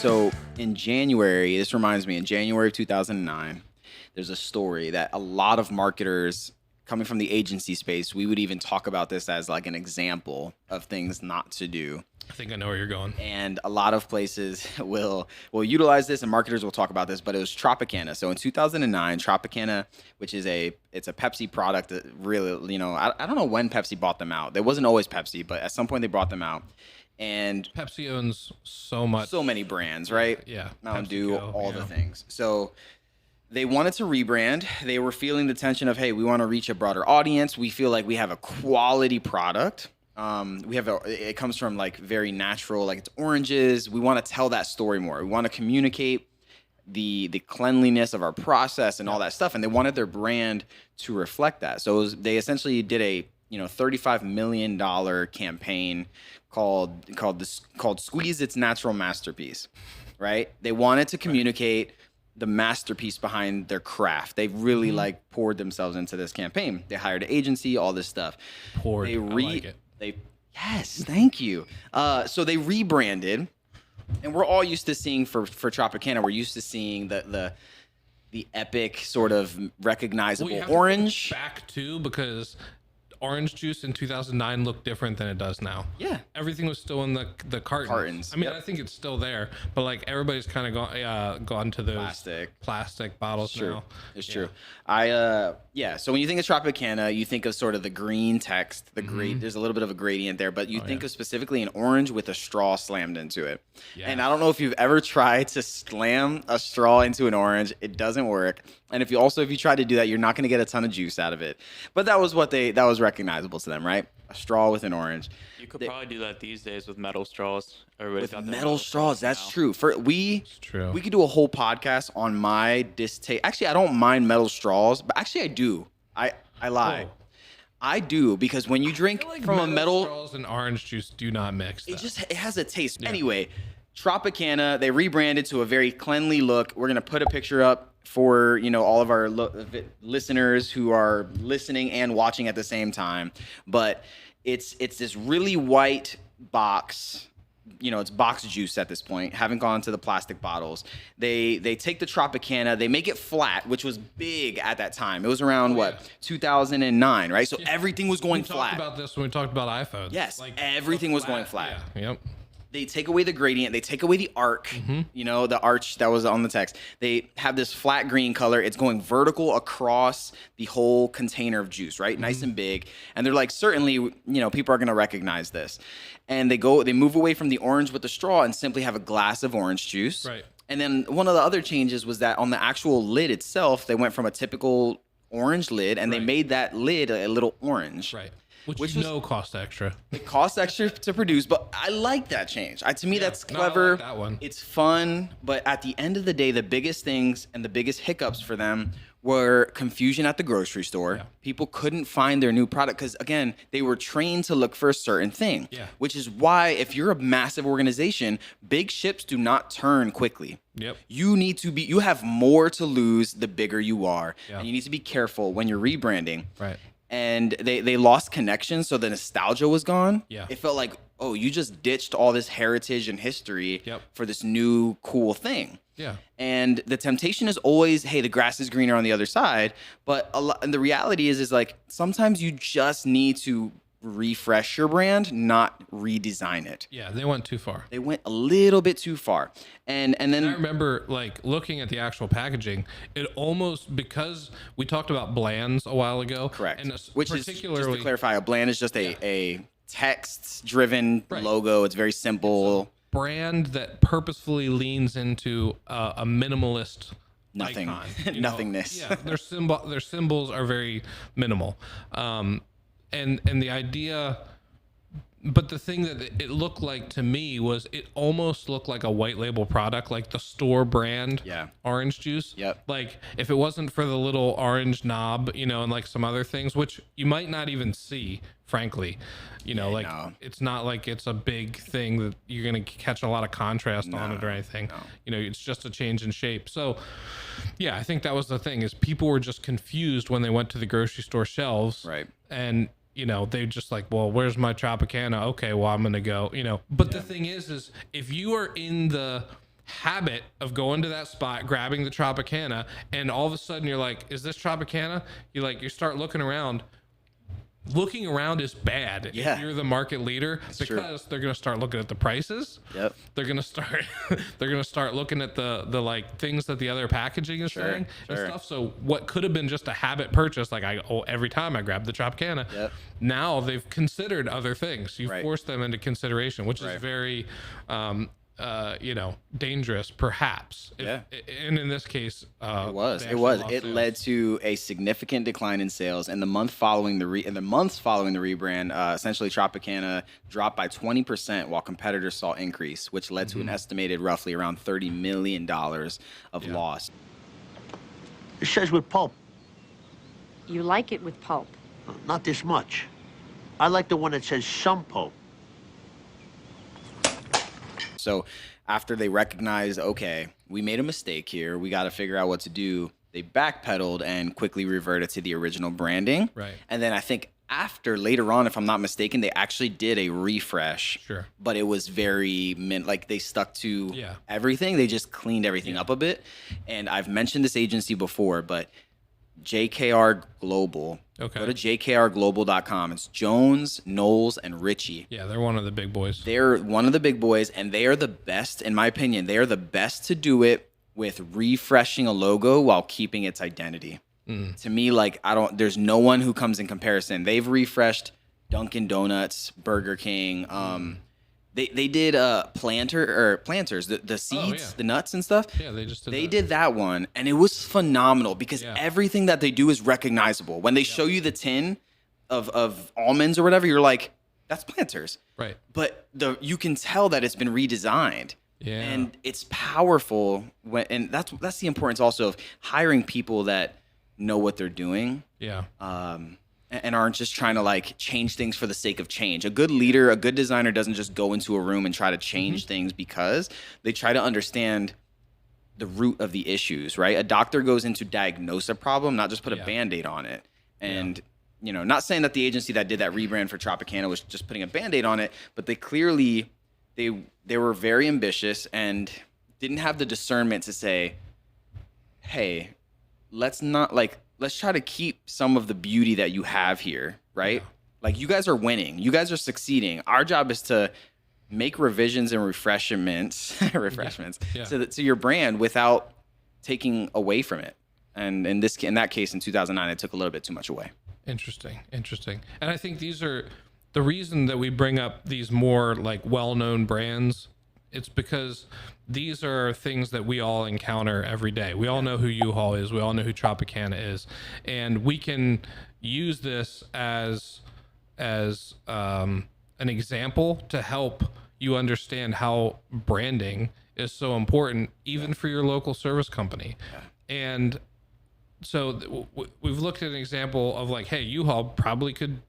So in January, this reminds me, in January of 2009, there's a story that a lot of marketers coming from the agency space, we would even talk about this as like an example of things not to do. I think I know where you're going. And a lot of places will utilize this, and marketers will talk about this. But it was Tropicana. So in 2009, Tropicana, which is it's a Pepsi product that really, I don't know when Pepsi bought them out. It wasn't always Pepsi, but at some point they brought them out. And Pepsi owns so many brands, right? Yeah, Mountain PepsiCo, Dew, all the things. So they wanted to rebrand. They were feeling the tension of, hey, we want to reach a broader audience. We feel like we have a quality product. It comes from like very natural, like it's oranges. We want to tell that story more. We want to communicate the cleanliness of our process and all that stuff. And they wanted their brand to reflect that. So they essentially did a $35 million campaign called Squeeze Its Natural Masterpiece, right? They wanted to communicate the masterpiece behind their craft. They really poured themselves into this campaign. They hired an agency, all this stuff. I like it. Yes, thank you. So they rebranded, and we're all used to seeing for Tropicana, we're used to seeing the epic sort of recognizable orange. Back to because orange juice in 2009 looked different than it does now. Yeah. Everything was still in the cartons. I mean, I think it's still there, but like everybody's kind of gone to those plastic bottles now. It's true. So when you think of Tropicana, you think of sort of the green text, there's a little bit of a gradient there, but you think of specifically an orange with a straw slammed into it. Yeah. And I don't know if you've ever tried to slam a straw into an orange. It doesn't work. And if you try to do that, you're not going to get a ton of juice out of it. But that was recognizable to them, right? A straw with an orange. You could probably do that these days with metal straws. With metal straws, that's true. It's true. We could do a whole podcast on my distaste. Actually, I don't mind metal straws, but actually I do. I lie. Oh. I do, because when you drink from a metal straws and orange juice do not mix. It has a taste. Yeah. Anyway, Tropicana, they rebranded to a very cleanly look. We're gonna put a picture up for all of our listeners who are listening and watching at the same time. But it's this really white box. It's box juice at this point. Haven't gone to the plastic bottles. They take the Tropicana, they make it flat, which was big at that time. It was around 2009, right? So everything was going flat. We talked about this when we talked about iPhones. Yes, everything was going flat. Yeah. Yep. They take away the gradient. They take away the arc, the arch that was on the text. They have this flat green color. It's going vertical across the whole container of juice, right? Nice and big. And they're like, certainly, people are going to recognize this. And they move away from the orange with the straw and simply have a glass of orange juice. Right. And then one of the other changes was that on the actual lid itself, they went from a typical orange lid and they made that lid a little orange. Right. Which cost extra. It costs extra to produce, but I like that change. To me, that's clever. I like that one. It's fun, but at the end of the day, the biggest things and the biggest hiccups for them were confusion at the grocery store. Yeah. People couldn't find their new product because, again, they were trained to look for a certain thing. Yeah. Which is why, if you're a massive organization, big ships do not turn quickly. Yep. You have more to lose the bigger you are, and you need to be careful when you're rebranding. Right. And they lost connection, so the nostalgia was gone. Yeah. It felt like, oh, you just ditched all this heritage and history for this new cool thing. Yeah. And the temptation is always, hey, the grass is greener on the other side. But and the reality is like sometimes you just need to refresh your brand, not redesign it. Yeah, they went too far. They went a little bit too far. And then I remember like looking at the actual packaging, it almost, because we talked about blands a while ago. Correct. And Which is, just to clarify, a bland is just a text-driven logo. It's very simple. Brand that purposefully leans into a minimalist icon, nothingness. Yeah, their symbols are very minimal. And the idea, but the thing that it looked like to me was it almost looked like a white label product, like the store brand orange juice. Yep. Like if it wasn't for the little orange knob, and like some other things, which you might not even see, frankly, it's not like it's a big thing that you're going to catch a lot of contrast on it or anything. No. It's just a change in shape. So yeah, I think that was the thing, is people were just confused when they went to the grocery store shelves. Right. And they just like, well, where's my Tropicana? Okay, well, I'm going to go, but the thing is if you are in the habit of going to that spot, grabbing the Tropicana, and all of a sudden you're like, is this Tropicana? You start looking around. Looking around is bad if you're the market leader, because they're going to start looking at the prices. Yep. They're going to start looking at the like things that the other packaging is saying and stuff. So what could have been just a habit purchase, like every time I grab the Tropicana, now they've considered other things. You force them into consideration, which is very dangerous, perhaps. And in this case, it led to a significant decline in sales. And the months following the rebrand, essentially Tropicana dropped by 20%, while competitors saw increase, which led to an estimated roughly around $30 million of loss. It says with pulp. You like it with pulp? Not this much. I like the one that says some pulp. So after they recognized, okay, we made a mistake here, we got to figure out what to do, they backpedaled and quickly reverted to the original branding. Right. And then I think later on, if I'm not mistaken, they actually did a refresh. Sure. But it was very like they stuck to everything. They just cleaned everything up a bit. And I've mentioned this agency before, but JKR Global. Okay. Go to jkrglobal.com. It's Jones, Knowles, and Ritchie. Yeah, they're one of the big boys. They're one of the big boys, and they are the best, in my opinion. They are the best to do it with refreshing a logo while keeping its identity. To me, there's no one who comes in comparison. They've refreshed Dunkin' Donuts, Burger King. They did planters, the seeds, the nuts and stuff. Yeah, they did that one, and it was phenomenal because everything that they do is recognizable. When they show you the tin of almonds or whatever, you're like, that's planters. Right. But you can tell that it's been redesigned. Yeah. And it's powerful and that's the importance also of hiring people that know what they're doing. Yeah. And aren't just trying to change things for the sake of change. A good leader, a good designer doesn't just go into a room and try to change things, because they try to understand the root of the issues, right? A doctor goes in to diagnose a problem, not just put a Band-Aid on it. And, not saying that the agency that did that rebrand for Tropicana was just putting a Band-Aid on it, but they clearly, they were very ambitious and didn't have the discernment to say, hey, let's try to keep some of the beauty that you have here, right? You guys are winning. You guys are succeeding. Our job is to make revisions and refreshments to your brand without taking away from it. And in that case, in 2009, it took a little bit too much away. Interesting. And I think these are the reason that we bring up these more well-known brands. It's because these are things that we all encounter every day. We all know who U-Haul is. We all know who Tropicana is. And we can use this as an example to help you understand how branding is so important, even for your local service company. And so we've looked at an example of hey, U-Haul probably could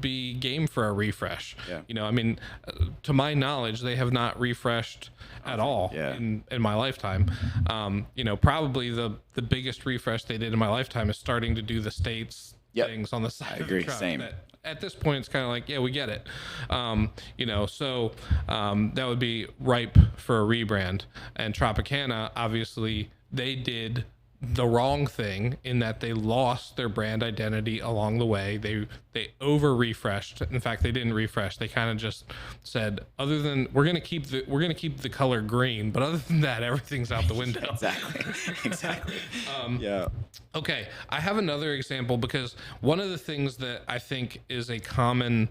be game for a refresh. To my knowledge, they have not refreshed at all in my lifetime. Probably the biggest refresh they did in my lifetime is starting to do the states things on the side of the truck. Same. At this point, it's kind of we get it. So that would be ripe for a rebrand. And Tropicana, obviously, they did the wrong thing in that they lost their brand identity along the way. They over refreshed. In fact, they didn't refresh. They kind of just said, other than we're gonna keep the color green, but other than that, everything's out the window. Exactly. Okay, I have another example, because one of the things that I think is a common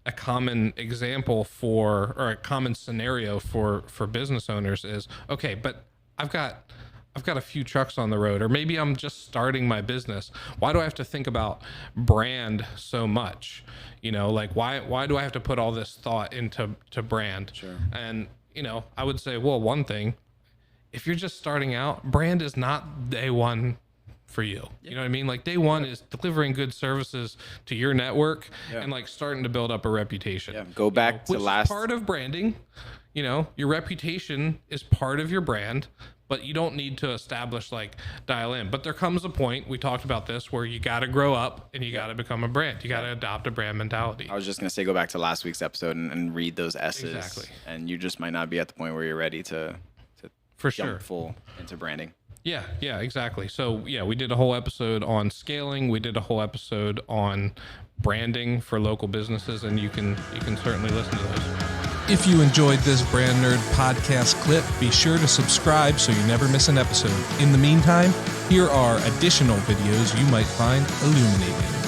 example or a common scenario for business owners is, okay, but I've got a few trucks on the road, or maybe I'm just starting my business. Why do I have to think about brand so much? Why do I have to put all this thought into brand? Sure. And, I would say, well, one thing, if you're just starting out, brand is not day one for you. You know what I mean? Like day one is delivering good services to your network and like starting to build up a reputation. Yeah. Go back to which last. is part of branding. You know, your reputation is part of your brand, but you don't need to establish like dial in. But there comes a point, we talked about this, where you got to grow up and you got to become a brand. You got to adopt a brand mentality. I was just going to say, go back to last week's episode and read those S's. Exactly. And you just might not be at the point where you're ready to for jump sure full into branding. Yeah, exactly. So yeah, we did a whole episode on scaling. We did a whole episode on branding for local businesses, and you can certainly listen to those. If you enjoyed this Brand Nerd podcast clip, be sure to subscribe so you never miss an episode. In the meantime, here are additional videos you might find illuminating.